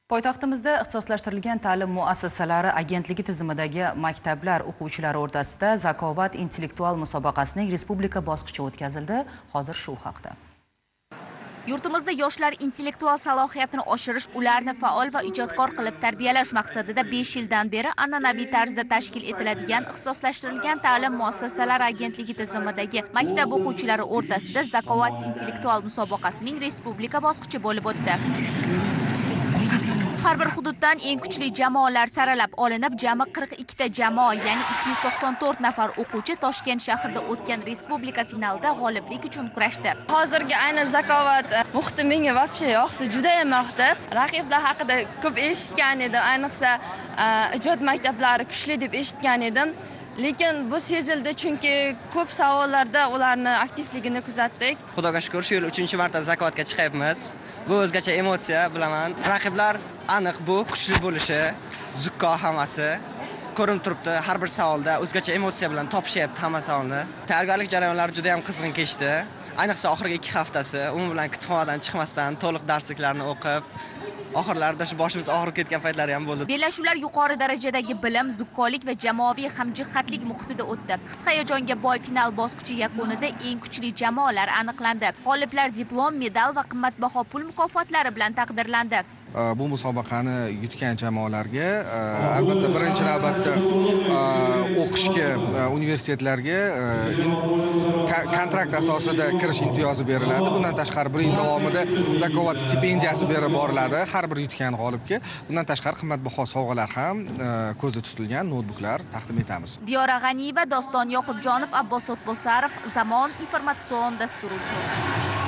Poytaxtimizda ixtisoslashtirilgan ta'lim muassasalari agentligi tizimidagi maktablar o'quvchilari o'rtasida zakovat intellektual musobaqasining respublika bosqichi o'tkazildi. Hozir shu haqda. Yurtimizda yoshlar intellektual salohiyatini oshirish, ularni faol va ijodkor qilib tarbiyalash maqsadida 5 yildan beri an'anaviy tarzda tashkil etiladigan ixtisoslashtirilgan ta'lim muassasalari agentligi tizimidagi maktab o'quvchilari o'rtasida zakovat intellektual musobaqasining respublika bosqichi bo'lib o'tdi. Har bir hududdan eng kuchli jamoalar saralab olinib, jami 42 ta jamoa, ya'ni 294 nafar o'quvchi Toshkent shahrida o'tgan respublika finalida g'oliblik uchun kurashdi. Hozirgi ayni zakovat muhiti menga vobshe yoqdi, juda ham yoqdi. Raqiblar haqida ko'p eshitgan edim, ayniqsa ijod maktablari kuchli deb eshitgan edim. Lekin bu sezildi, chunki ko'p savollarda ularni aktivligini kuzatdik. Xudoga shukr, shu yil 3-marta zakovatga chiqyapmiz. Bu o'zgacha emotsiya, bilaman. Raqiblar aniq bu kuchli bo'lishi, zukko hammasi ko'rinib turibdi. Har bir savolda o'zgacha emotsiya bilan topishyapti hamma savolni. Tayyorgarlik jarayonlari juda ham qizg'in kechdi. Ayniqsa oxirgi 2 haftasi umuman bilan kutubxonadan chiqmasdan to'liq darsliklarni o'qib, oxirlarida shu boshimiz og'rib ketgan paytlari ham bo'ldi. Bellashuvlar yuqori darajadagi bilim, zukkolik va jamoaviy hamjihatlik muhitida o'tdi. His-hayajonga boy final bosqichi yakunida eng kuchli jamoalar aniqlandi. G'oliblar diplom, medal va qimmatbaho pul mukofotlari bilan taqdirlandi. Bu musobaqani yutgan jamoalarga albatta birinchi navbatda o'qishga universitetlarga kontrakt asosida kirish imtiyozi beriladi. Bundan tashqari 1 yil davomida zakovat stipendiyasi berib boriladi har bir yutgan g'olibga. Bundan tashqari qimmatbaho sovg'alar ham ko'zda tutilgan notebooklar taqdim etamiz. Diyora G'aniyeva, Doston Yoqubjonov, Abbos O'tbosarov, Zamon informatsion dasturi uchun.